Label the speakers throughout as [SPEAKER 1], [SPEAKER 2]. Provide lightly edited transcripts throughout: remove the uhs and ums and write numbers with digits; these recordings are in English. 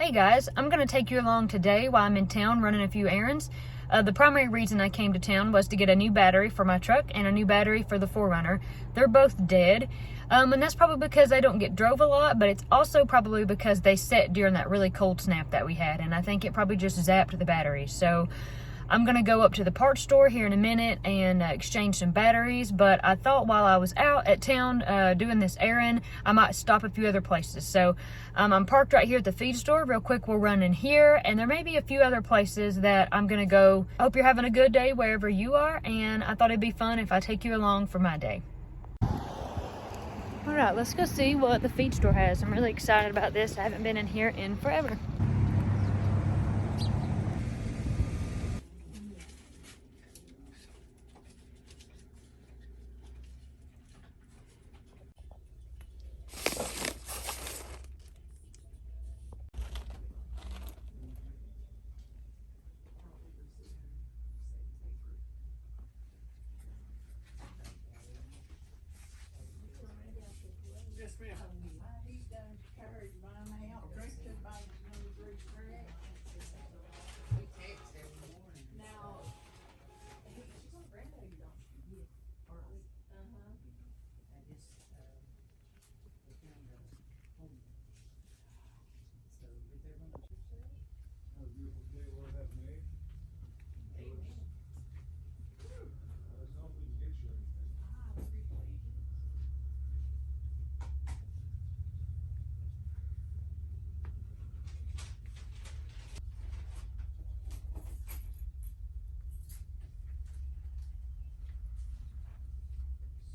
[SPEAKER 1] Hey guys, I'm going to take you along today while I'm in town running a few errands. The primary reason I came to town was to get a new battery for my truck and a new battery for the 4Runner. They're both dead, and that's probably because I don't get drove a lot, but it's also probably because they set during that really cold snap that we had, and I think it probably just zapped the batteries. So I'm going to go up to the parts store here in a minute and exchange some batteries, but I thought while I was out at town doing this errand, I might stop a few other places. So I'm parked right here at the feed store. Real quick, we'll run in here, and there may be a few other places that I'm going to go. I hope you're having a good day wherever you are, and I thought it'd be fun if I take you along for my day. All right, let's go see what the feed store has. I'm really excited about this. I haven't been in here in forever.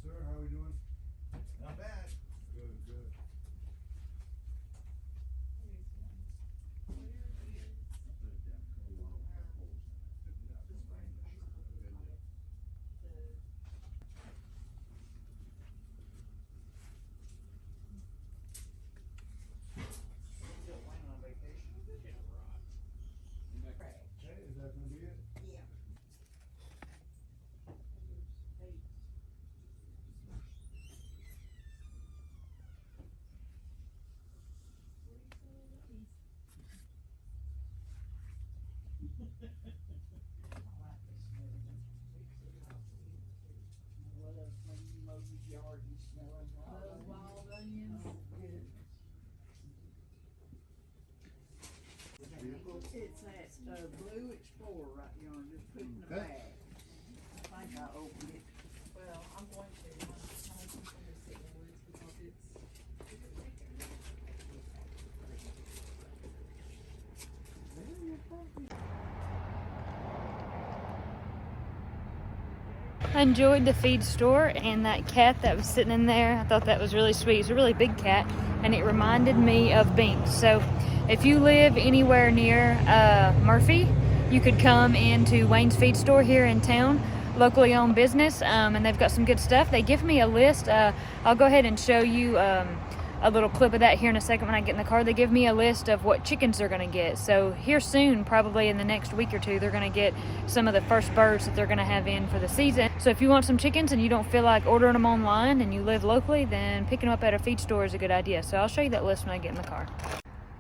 [SPEAKER 2] Sir, how are we doing? Not bad. Good, good. Hey, is that gonna be it?
[SPEAKER 3] It's that blue Explorer right yonder, just put it in the
[SPEAKER 2] Okay.
[SPEAKER 3] bag. I think I opened it.
[SPEAKER 4] Well, I'm going to. I'm just going to sit in the woods because it's
[SPEAKER 1] I enjoyed the feed store and that cat that was sitting in there. I thought that was really sweet. It's a really big cat, and it reminded me of Binks. So if you live anywhere near Murphy, you could come into Wayne's feed store here in town, locally owned business, and they've got some good stuff. They give me a list. I'll go ahead and show you a little clip of that here in a second when I get in the car. They give me a list of what chickens they're going to get. So here soon, probably in the next week or two, they're going to get some of the first birds that they're going to have in for the season. So if you want some chickens and you don't feel like ordering them online and you live locally, then picking them up at a feed store is a good idea. So I'll show you that list when I get in the car.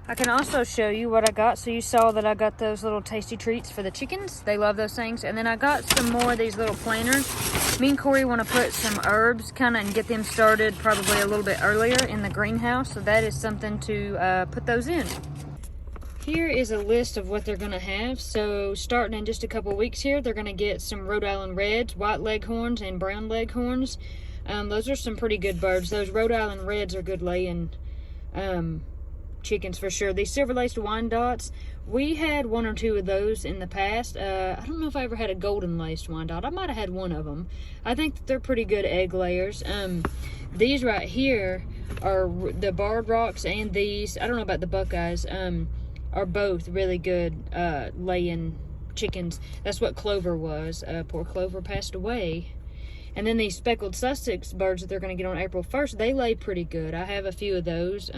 [SPEAKER 1] I can also show you what I got. So you saw that I got those little tasty treats for the chickens. They love those things. And then I got some more of these little planters. Me and Corey want to put some herbs kind of and get them started probably a little bit earlier in the greenhouse. So that is something to put those in. Here is a list of what they're going to have. So starting in just a couple weeks here, they're going to get some Rhode Island Reds, white leghorns, and brown leghorns. Those are some pretty good birds. Those Rhode Island Reds are good laying chickens for sure. These silver-laced Wyandottes, we had one or two of those in the past. I don't know if I ever had a golden-laced Wyandotte. I might have had one of them. I think that they're pretty good egg layers. These right here are the Barred Rocks, and these, I don't know about the Buckeyes, are both really good laying chickens. That's what Clover was. Poor Clover passed away. And then these speckled Sussex birds that they're going to get on April 1st, they lay pretty good. I have a few of those.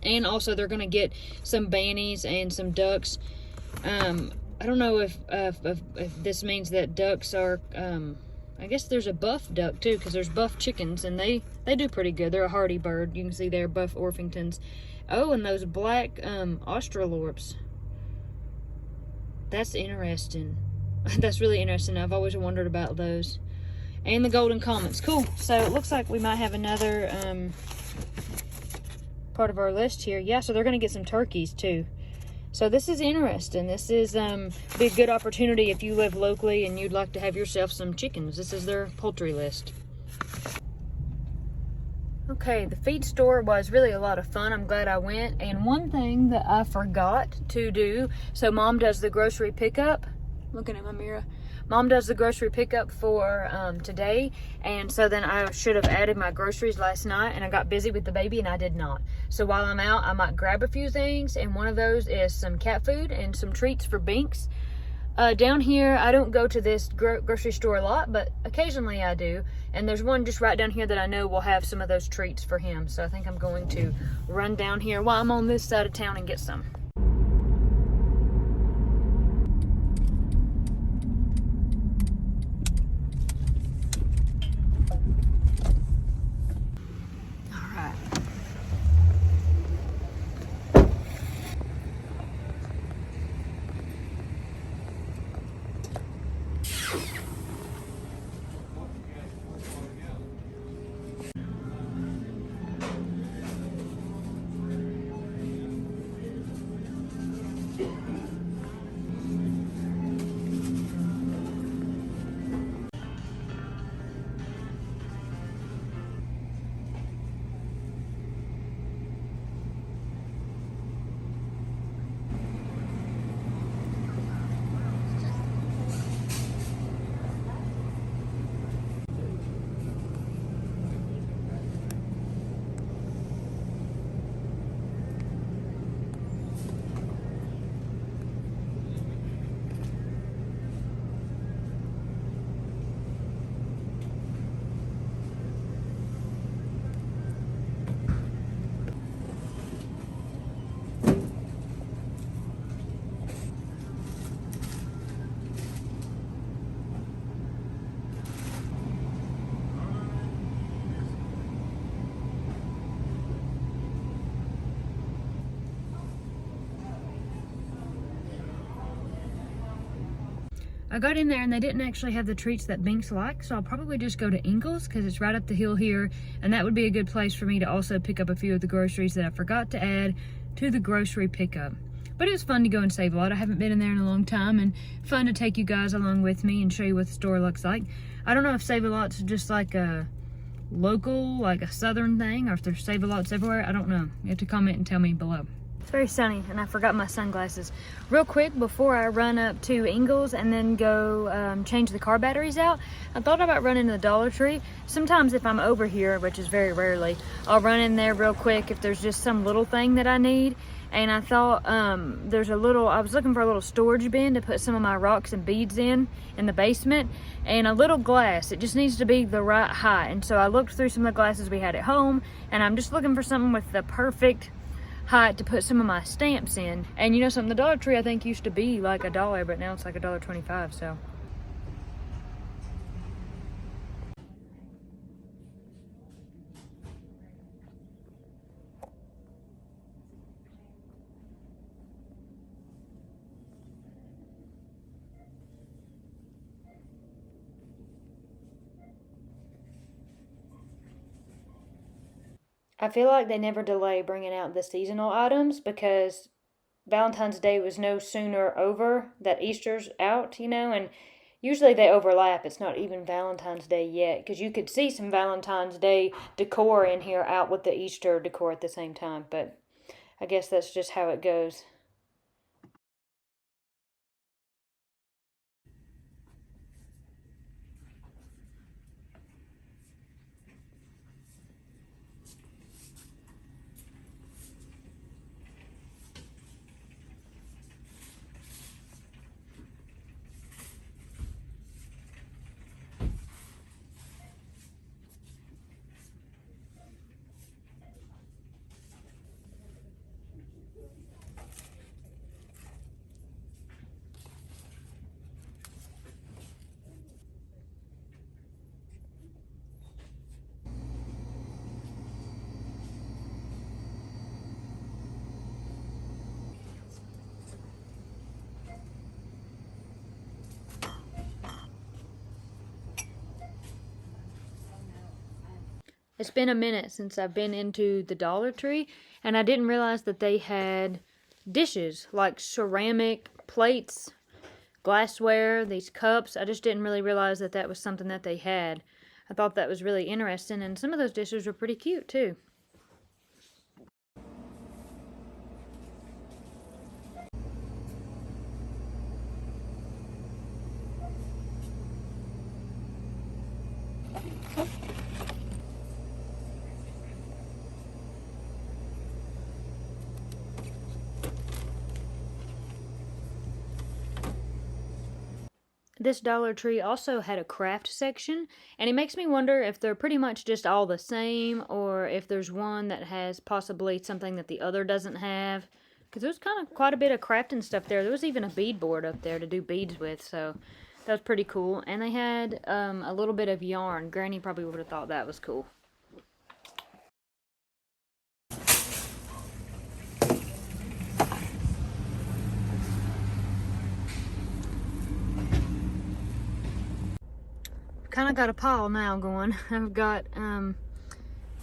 [SPEAKER 1] And also they're going to get some bannies and some ducks. I don't know if this means that ducks are, I guess there's a buff duck too, because there's buff chickens, and they do pretty good. They're a hardy bird. You can see they're buff Orpingtons. Oh, and those black Australorps. That's interesting. That's really interesting. I've always wondered about those. And the golden comets. Cool. So it looks like we might have another part of our list here. Yeah, so they're going to get some turkeys too. So this is interesting. This is be a good opportunity if you live locally and you'd like to have yourself some chickens. This is their poultry list. Okay, the feed store was really a lot of fun. I'm glad I went. And one thing that I forgot to do, so Mom does the grocery pickup. Looking at my mirror. Mom does the grocery pickup for today, and so then I should have added my groceries last night, and I got busy with the baby and I did not. So while I'm out, I might grab a few things, and one of those is some cat food and some treats for Binks. Down here, I don't go to this grocery store a lot, but occasionally I do, and there's one just right down here that I know will have some of those treats for him, so I think I'm going to run down here while I'm on this side of town and get some. I got in there and they didn't actually have the treats that Binks likes, so I'll probably just go to Ingles because it's right up the hill here, and that would be a good place for me to also pick up a few of the groceries that I forgot to add to the grocery pickup. But it was fun to go and Save a Lot. I haven't been in there in a long time, and fun to take you guys along with me and show you what the store looks like. I don't know if Save a Lot's just like a local, like a southern thing, or if there's Save a Lots everywhere. I don't know. You have to comment and tell me below. It's very sunny, and I forgot my sunglasses. Real quick, before I run up to Ingles and then go change the car batteries out, I thought about running to the Dollar Tree. Sometimes if I'm over here, which is very rarely, I'll run in there real quick if there's just some little thing that I need. And I thought I was looking for a little storage bin to put some of my rocks and beads in the basement, and a little glass. It just needs to be the right height. And so I looked through some of the glasses we had at home, and I'm just looking for something with the perfect height to put some of my stamps in. And you know something, the Dollar Tree I think used to be like $1, but now it's like $1.25, so. I feel like they never delay bringing out the seasonal items because Valentine's Day was no sooner over that Easter's out, you know, and usually they overlap. It's not even Valentine's Day yet, because you could see some Valentine's Day decor in here out with the Easter decor at the same time, but I guess that's just how it goes. It's been a minute since I've been into the Dollar Tree, and I didn't realize that they had dishes, like ceramic plates, glassware, these cups. I just didn't really realize that that was something that they had. I thought that was really interesting, and some of those dishes were pretty cute, too. This Dollar Tree also had a craft section, and it makes me wonder if they're pretty much just all the same, or if there's one that has possibly something that the other doesn't have. Because there's kind of quite a bit of crafting stuff there. There was even a beadboard up there to do beads with, so that was pretty cool. And they had a little bit of yarn. Granny probably would have thought that was cool. Kind of got a pile now going. I've got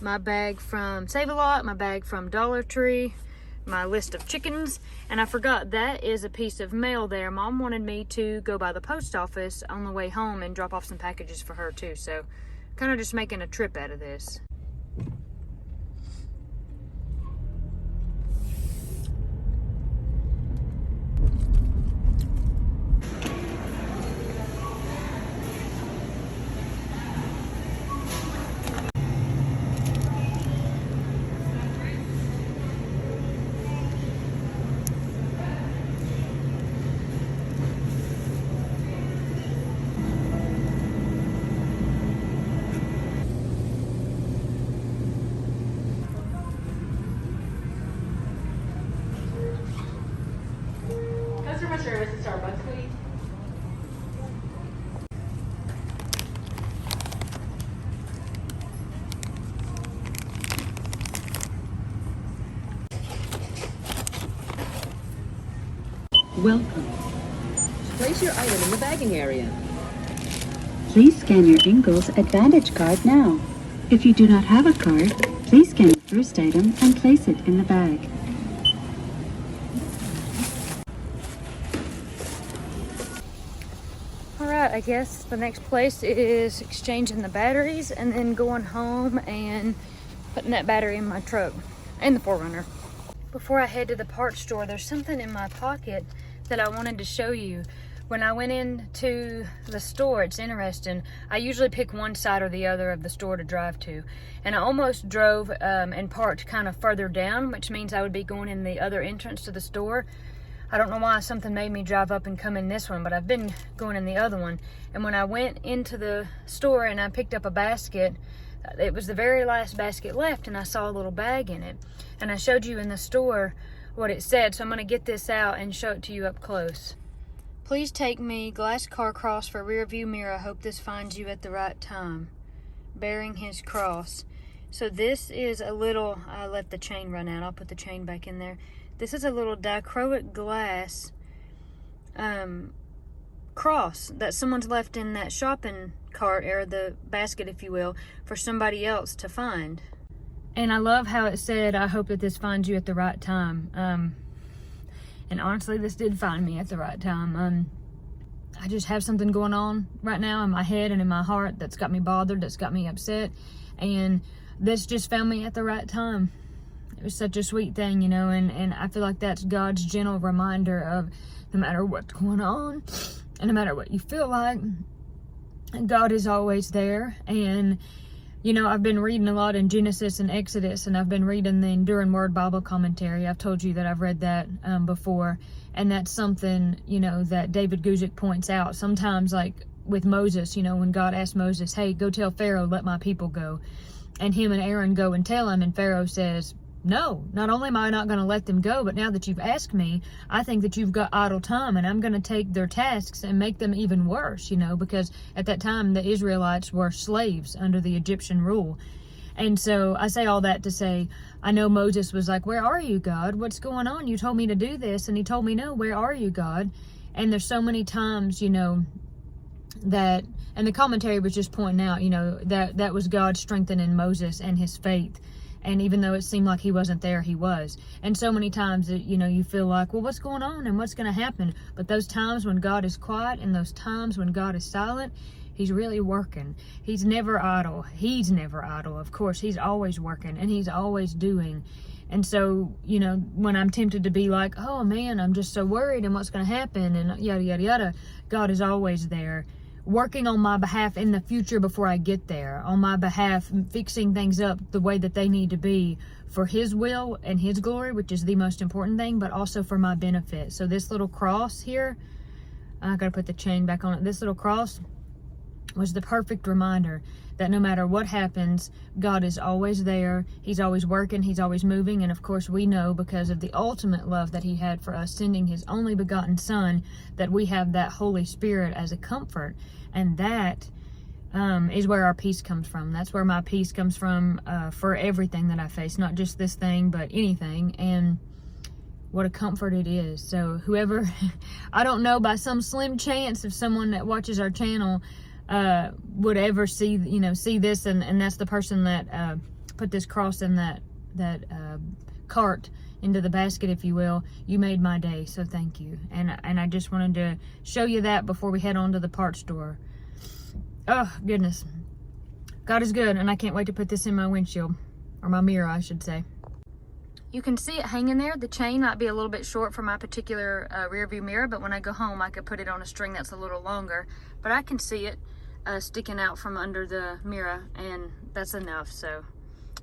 [SPEAKER 1] my bag from Save-A-Lot, my bag from Dollar Tree, my list of chickens, and I forgot that is a piece of mail there. Mom wanted me to go by the post office on the way home and drop off some packages for her too, so kind of just making a trip out of this.
[SPEAKER 4] Customer service at Starbucks, please.
[SPEAKER 5] Welcome. Place your item in the bagging area.
[SPEAKER 6] Please scan your Ingalls Advantage card now. If you do not have a card, please scan the first item and place it in the bag.
[SPEAKER 1] Alright, I guess the next place is exchanging the batteries and then going home and putting that battery in my truck and the 4Runner. Before I head to the parts store, there's something in my pocket that I wanted to show you. When I went into the store, it's interesting. I usually pick one side or the other of the store to drive to. And I almost drove and parked kind of further down, which means I would be going in the other entrance to the store. I don't know why something made me drive up and come in this one, but I've been going in the other one. And when I went into the store and I picked up a basket, it was the very last basket left, and I saw a little bag in it. And I showed you in the store what it said, so I'm going to get this out and show it to you up close. Please take me, glass car cross for rear view mirror. I hope this finds you at the right time. Bearing his cross. So this is a little, I let the chain run out. I'll put the chain back in there. This is a little dichroic glass cross that someone's left in that shopping cart, or the basket if you will, for somebody else to find. And I love how it said, I hope that this finds you at the right time. And honestly, this did find me at the right time. I just have something going on right now in my head and in my heart that's got me bothered, that's got me upset. And this just found me at the right time. It was such a sweet thing, you know, and I feel like that's God's gentle reminder of no matter what's going on, and no matter what you feel like, God is always there. And you know, I've been reading a lot in Genesis and Exodus, and I've been reading the Enduring Word Bible Commentary. I've told you that I've read that before, and that's something, you know, that David Guzik points out. Sometimes, like with Moses, you know, when God asked Moses, hey, go tell Pharaoh, let my people go. And him and Aaron go and tell him, and Pharaoh says, no, not only am I not going to let them go, but now that you've asked me, I think that you've got idle time, and I'm going to take their tasks and make them even worse, you know, because at that time the Israelites were slaves under the Egyptian rule. And so I say all that to say, I know Moses was like, where are you, God? What's going on? You told me to do this. And he told me, no, where are you, God? And there's so many times, you know, that, and the commentary was just pointing out, you know, that was God strengthening Moses and his faith. And even though it seemed like he wasn't there, he was. And so many times, you know, you feel like, well, what's going on and what's going to happen? But those times when God is quiet and those times when God is silent, he's really working. He's never idle. He's never idle. Of course, he's always working and he's always doing. And so, you know, when I'm tempted to be like, oh man, I'm just so worried and what's going to happen and yada, yada, yada, God is always there, working on my behalf in the future before I get there, on my behalf, fixing things up the way that they need to be for his will and his glory, which is the most important thing, but also for my benefit. So this little cross here, I gotta put the chain back on it. This little cross was the perfect reminder that no matter what happens, God is always there. He's always working, he's always moving. And of course we know, because of the ultimate love that he had for us, sending his only begotten son, that we have that Holy Spirit as a comfort. And that is where our peace comes from. That's where my peace comes from for everything that I face, not just this thing, but anything. And what a comfort it is. So whoever, I don't know, by some slim chance, if someone that watches our channel would ever see this, and that's the person that put this cross in that cart, into the basket, if you will, you made my day, so thank you. And I just wanted to show you that before we head on to the parts store. Oh goodness, God is good, and I can't wait to put this in my windshield, or my mirror I should say. You can see it hanging there. The chain might be a little bit short for my particular rear view mirror, but when I go home I could put it on a string that's a little longer, but I can see it sticking out from under the mirror, and that's enough. So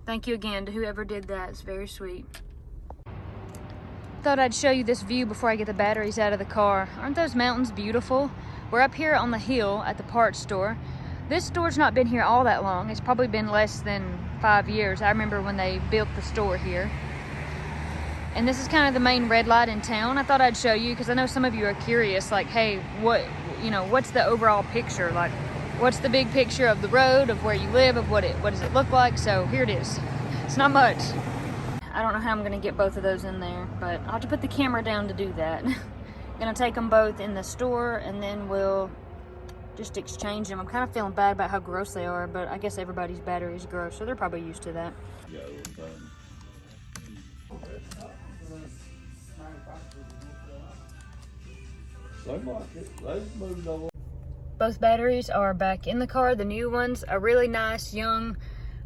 [SPEAKER 1] thank you again to whoever did that. It's very sweet. Thought I'd show you this view before I get the batteries out of the car. Aren't those mountains beautiful? We're up here on the hill at the parts store. This store's not been here all that long. It's probably been less than 5 years. I remember when they built the store here. And this is kind of the main red light in town. I thought I'd show you because I know some of you are curious, like, hey, what's the overall picture? Like, what's the big picture of the road, of where you live, of what does it look like? So here it is. It's not much. I don't know how I'm gonna get both of those in there, but I'll have to put the camera down to do that. Gonna take them both in the store and then we'll just exchange them. I'm kind of feeling bad about how gross they are, but I guess everybody's battery is gross, so they're probably used to that. Both batteries are back in the car, the new ones. A really nice young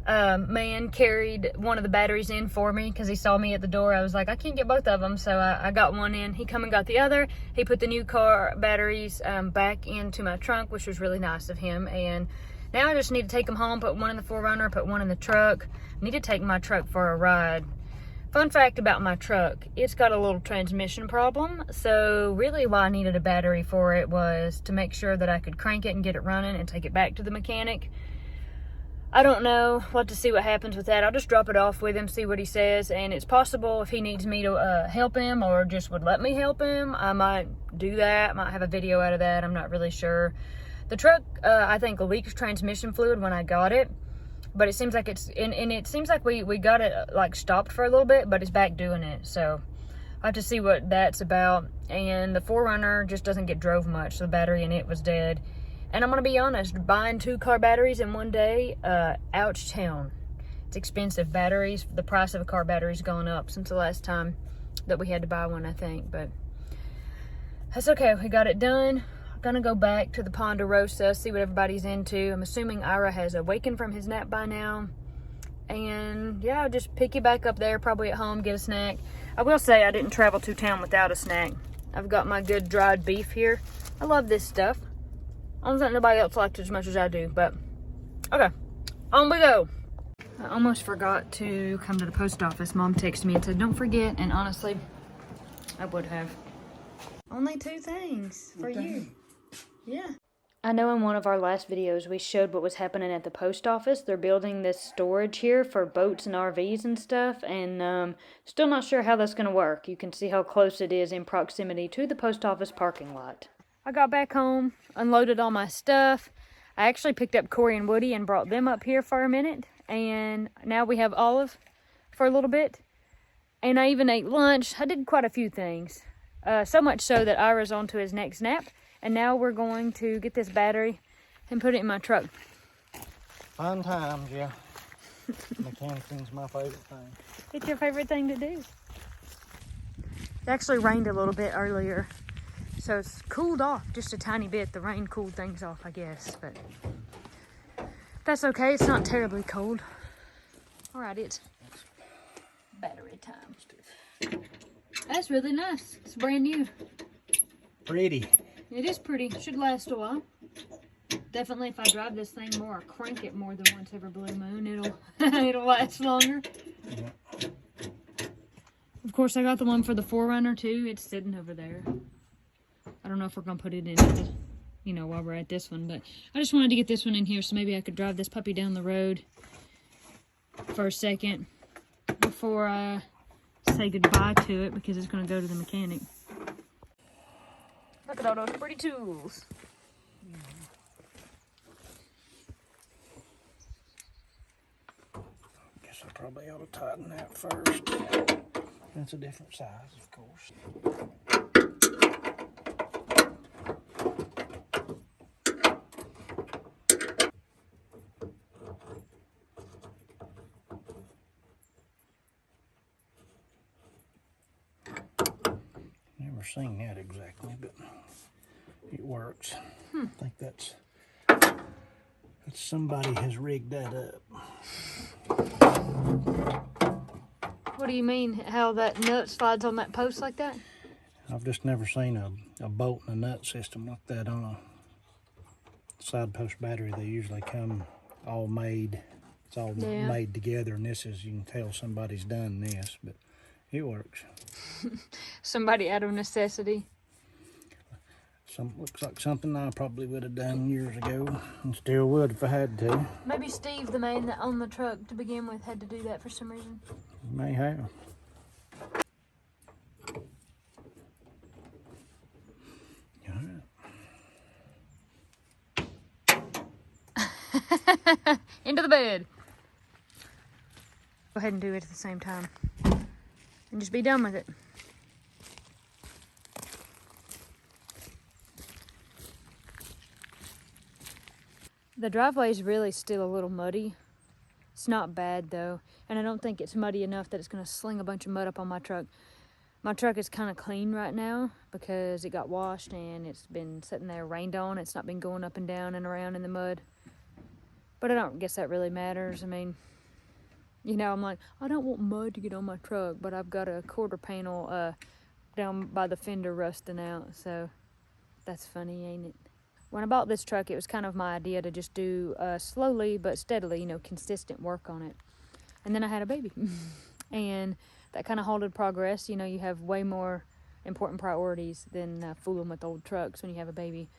[SPEAKER 1] man carried one of the batteries in for me because he saw me at the door. I was like, I can't get both of them, so I got one in. He come and got the other. He put the new car batteries back into my trunk, which was really nice of him. And now I just need to take them home, put one in the 4Runner, put one in the truck. I need to take my truck for a ride. Fun fact about my truck, it's got a little transmission problem. So really why I needed a battery for it was to make sure that I could crank it and get it running and take it back to the mechanic. I don't know. We'll have to see what happens with that. I'll just drop it off with him, see what he says. And it's possible if he needs me to help him or just would let me help him, I might do that. Might have a video out of that. I'm not really sure. The truck, I think, leaked transmission fluid when I got it. But it seems like it's, and it seems like we got it like stopped for a little bit, but it's back doing it. So I'll have to see what that's about. And the 4Runner just doesn't get drove much. So the battery in it was dead. And I'm going to be honest, buying 2 car batteries in one day, ouch town. It's expensive. Batteries, the price of a car battery's gone up since the last time that we had to buy one, I think. But that's okay. We got it done. I'm going to go back to the Ponderosa, see what everybody's into. I'm assuming Ira has awakened from his nap by now. And yeah, I'll just pick you back up there, probably at home, get a snack. I will say I didn't travel to town without a snack. I've got my good dried beef here. I love this stuff. I don't think nobody else likes it as much as I do, but okay, on we go. I almost forgot to come to the post office. Mom texted me and said, don't forget, and honestly, I would have. Only 2 things for you. Yeah. I know in one of our last videos we showed what was happening at the post office. They're building this storage here for boats and RVs and stuff, and still not sure how that's going to work. You can see how close it is in proximity to the post office parking lot. I got back home, unloaded all my stuff. I actually picked up Corey and Woody and brought them up here for a minute. And now we have Olive for a little bit. And I even ate lunch. I did quite a few things. So much so that Ira's on to his next nap. And now we're going to get this battery and put it in my truck.
[SPEAKER 2] Fun times, yeah. Mechanicing's my favorite thing.
[SPEAKER 1] It's your favorite thing to do. It actually rained a little bit earlier, so it's cooled off just a tiny bit. The rain cooled things off, I guess, but that's okay. It's not terribly cold. All right, it's battery time. That's really nice. It's brand new.
[SPEAKER 2] Pretty.
[SPEAKER 1] It is pretty. Should last a while. Definitely, if I drive this thing more or crank it more than once every blue moon, it'll last longer.
[SPEAKER 2] Yeah.
[SPEAKER 1] Of course, I got the one for the 4Runner too. It's sitting over there. I don't know if we're gonna put it in, while we're at this one, but I just wanted to get this one in here so maybe I could drive this puppy down the road for a second before I say goodbye to it because it's gonna go to the mechanic. Look at all those pretty tools.
[SPEAKER 2] Guess I probably ought to tighten that first. That's a different size, of course. Never seen that exactly, but it works. I think that's somebody has rigged that up.
[SPEAKER 1] What do you mean? How that nut slides on that post like that?
[SPEAKER 2] I've just never seen a bolt and a nut system like that on a side post battery. They usually come all made. It's all made together, and this is, you can tell somebody's done this, but it works.
[SPEAKER 1] Somebody out of necessity.
[SPEAKER 2] Looks like something I probably would have done years ago, and still would if I had to.
[SPEAKER 1] Maybe Steve, the man that owned the truck to begin with, had to do that for some reason.
[SPEAKER 2] May have.
[SPEAKER 1] Into the bed. Go ahead and do it at the same time. And just be done with it. The driveway is really still a little muddy. It's not bad though. And I don't think it's muddy enough that it's gonna sling a bunch of mud up on my truck. My truck is kind of clean right now because it got washed and it's been sitting there rained on. It's not been going up and down and around in the mud. But I don't guess that really matters. I mean, I'm like, I don't want mud to get on my truck, but I've got a quarter panel down by the fender rusting out. So that's funny, ain't it? When I bought this truck, it was kind of my idea to just do slowly but steadily, consistent work on it. And then I had a baby. And that kind of halted progress. You have way more important priorities than fooling with old trucks when you have a baby.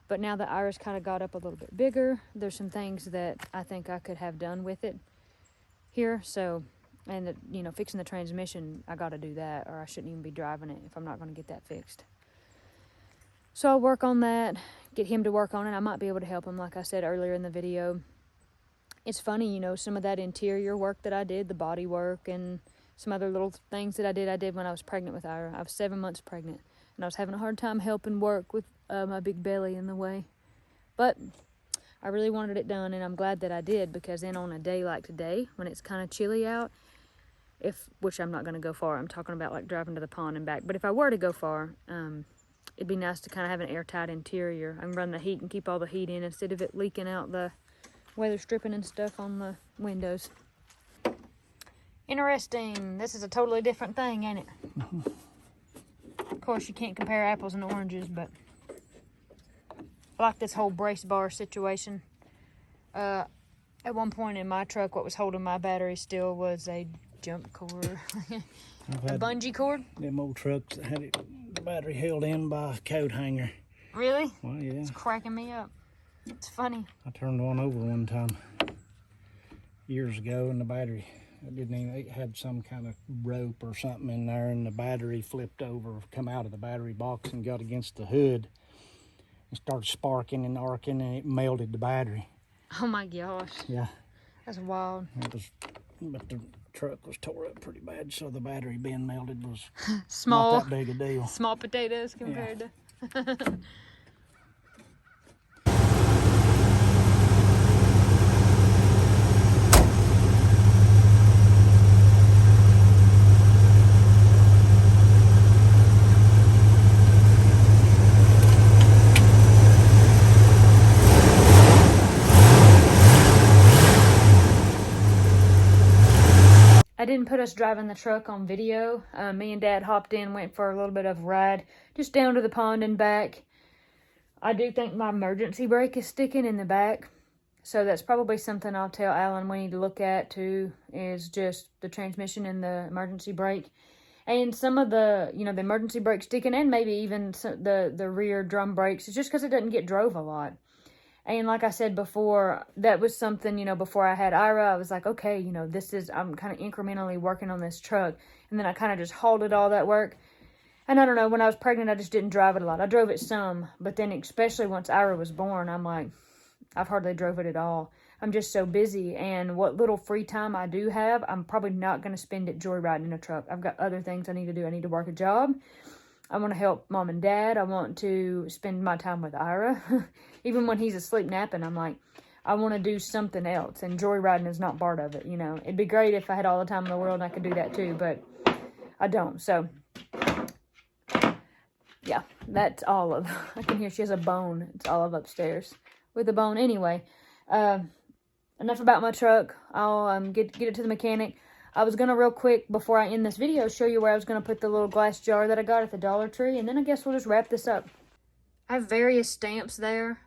[SPEAKER 1] But now that Iris kind of got up a little bit bigger, there's some things that I think I could have done with it here. So, and fixing the transmission, I got to do that, or I shouldn't even be driving it if I'm not going to get that fixed. So I'll work on that, get him to work on it. I might be able to help him, like I said earlier in the video. It's funny, some of that interior work that I did, the body work, and some other little things that I did when I was pregnant with Ira. I was 7 months pregnant, and I was having a hard time helping work with my big belly in the way. But I really wanted it done, and I'm glad that I did, because then on a day like today, when it's kind of chilly out, which I'm not going to go far, I'm talking about like driving to the pond and back, but if I were to go far, it'd be nice to kind of have an airtight interior. I can run the heat and keep all the heat in instead of it leaking out the weather stripping and stuff on the windows. Interesting. This is a totally different thing, ain't it? Of course, you can't compare apples and oranges, but I like this whole brace bar situation. At one point in my truck, what was holding my battery still was a jump cord. A bungee cord.
[SPEAKER 2] Them old trucks that had the battery held in by a coat hanger.
[SPEAKER 1] Really?
[SPEAKER 2] Well, yeah.
[SPEAKER 1] It's cracking me up. It's funny.
[SPEAKER 2] I turned one over one time years ago, and the battery, it had some kind of rope or something in there, and the battery flipped over, come out of the battery box and got against the hood. It started sparking and arcing, and it melted the battery.
[SPEAKER 1] Oh my gosh.
[SPEAKER 2] Yeah.
[SPEAKER 1] That's wild.
[SPEAKER 2] But the truck was tore up pretty bad, so the battery being melted was
[SPEAKER 1] Small.
[SPEAKER 2] not that big a deal.
[SPEAKER 1] Small potatoes compared to. I didn't put us driving the truck on video. Me and Dad hopped in, went for a little bit of a ride, just down to the pond and back. I do think my emergency brake is sticking in the back. So that's probably something I'll tell Alan we need to look at too, is just the transmission and the emergency brake. And some of the, you know, the emergency brake sticking, and maybe even the rear drum brakes. It's just because it doesn't get drove a lot. And like I said before, that was something, you know, before I had Ira, I was like, okay, you know, I'm kind of incrementally working on this truck. And then I kind of just halted all that work. And I don't know, when I was pregnant, I just didn't drive it a lot. I drove it some, but then especially once Ira was born, I'm like, I've hardly drove it at all. I'm just so busy, and what little free time I do have, I'm probably not going to spend it joyriding in a truck. I've got other things I need to do. I need to work a job. I want to help Mom and Dad. I want to spend my time with Ira. Even when he's asleep napping, I'm like, I want to do something else, and joyriding is not part of it, you know. It'd be great if I had all the time in the world and I could do that too, but I don't, so... yeah, that's Olive. I can hear she has a bone. It's Olive upstairs with a bone. Anyway, enough about my truck. I'll get it to the mechanic. I was going to real quick, before I end this video, show you where I was going to put the little glass jar that I got at the Dollar Tree. And then I guess we'll just wrap this up. I have various stamps there.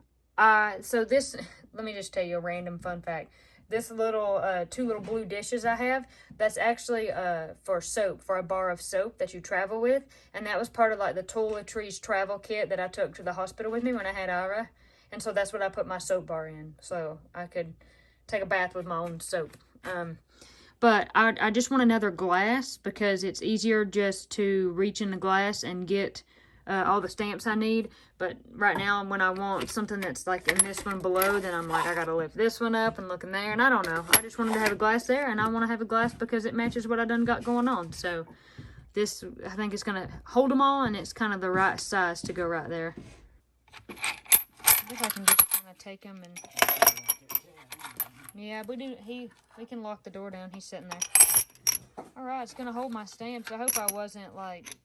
[SPEAKER 1] So this, let me just tell you a random fun fact. This little, 2 little blue dishes I have, that's actually for soap, for a bar of soap that you travel with. And that was part of like the toiletries travel kit that I took to the hospital with me when I had Ira. And so that's what I put my soap bar in, so I could take a bath with my own soap. But I just want another glass, because it's easier just to reach in the glass and get all the stamps I need. But right now, when I want something that's like in this one below, then I'm like, I gotta lift this one up and look in there, and I don't know. I just wanted to have a glass there, and I want to have a glass because it matches what I done got going on. So this, I think, is gonna hold them all, and it's kind of the right size to go right there. I guess I can just kind of take them and... yeah, we can lock the door down. He's sitting there. Alright, it's gonna hold my stamps. I hope I wasn't like,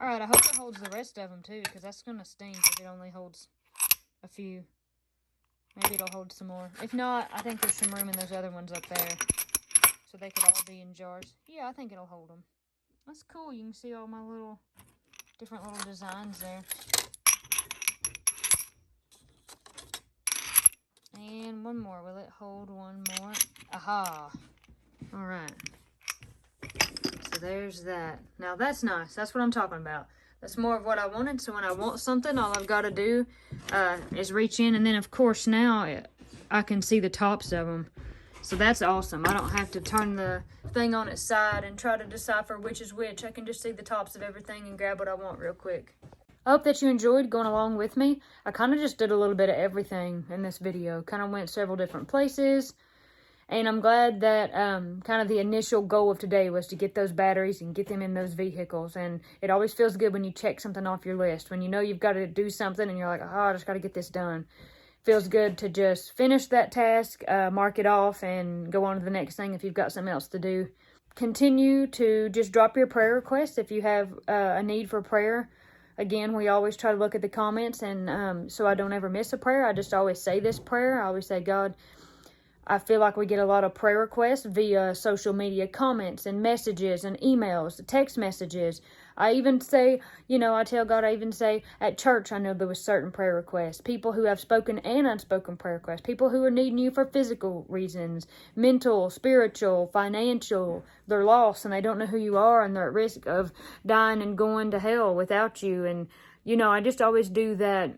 [SPEAKER 1] alright, I hope it holds the rest of them too, because that's gonna stink if it only holds a few. Maybe it'll hold some more. If not, I think there's some room in those other ones up there, so they could all be in jars. Yeah, I think it'll hold them. That's cool. You can see all my different little designs there. And one more. Will it hold one more? Aha. Alright. So there's that. Now that's nice. That's what I'm talking about. That's more of what I wanted. So when I want something, all I've got to do is reach in. And then, of course, now I can see the tops of them. So that's awesome. I don't have to turn the thing on its side and try to decipher which is which. I can just see the tops of everything and grab what I want real quick. I hope that you enjoyed going along with me. I kind of just did a little bit of everything in this video. Kind of went several different places. And I'm glad that kind of the initial goal of today was to get those batteries and get them in those vehicles. And it always feels good when you check something off your list. When you know you've got to do something and you're like, oh, I just got to get this done. Feels good to just finish that task, mark it off, and go on to the next thing if you've got something else to do. Continue to just drop your prayer requests if you have a need for prayer. Again, we always try to look at the comments, and so I don't ever miss a prayer. I just always say this prayer. I always say, God, I feel like we get a lot of prayer requests via social media comments and messages and emails, text messages. I even say, you know, I tell God, I even say at church, I know there was certain prayer requests. People who have spoken and unspoken prayer requests. People who are needing you for physical reasons, mental, spiritual, financial. They're lost and they don't know who you are, and they're at risk of dying and going to hell without you. And, you know, I just always do that,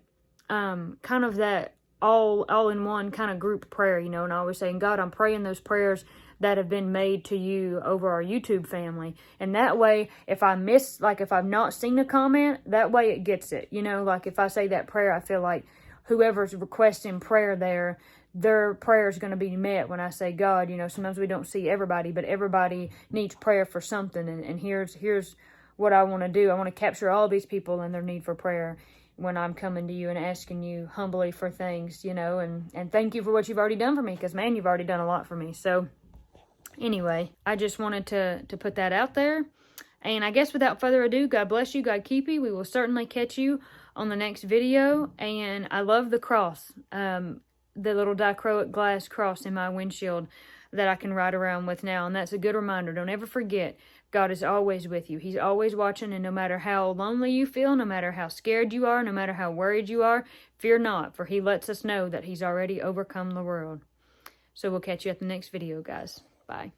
[SPEAKER 1] kind of that all in one kind of group prayer, you know, and I always saying, God, I'm praying those prayers that have been made to you over our YouTube family. And that way, if I miss, like if I've not seen a comment, that way it gets it. You know, like if I say that prayer, I feel like whoever's requesting prayer there, their prayer is going to be met when I say, God, you know, sometimes we don't see everybody, but everybody needs prayer for something. And here's what I want to do. I want to capture all these people and their need for prayer when I'm coming to you and asking you humbly for things, you know, and thank you for what you've already done for me, because, man, you've already done a lot for me. So, anyway, I just wanted to put that out there. And I guess without further ado, God bless you, God keep you. We will certainly catch you on the next video. And I love the cross, the little dichroic glass cross in my windshield. that I can ride around with now. And that's a good reminder. Don't ever forget, God is always with you. He's always watching, and no matter how lonely you feel, no matter how scared you are, no matter how worried you are, fear not, for he lets us know that he's already overcome the world. So we'll catch you at the next video, guys. Bye.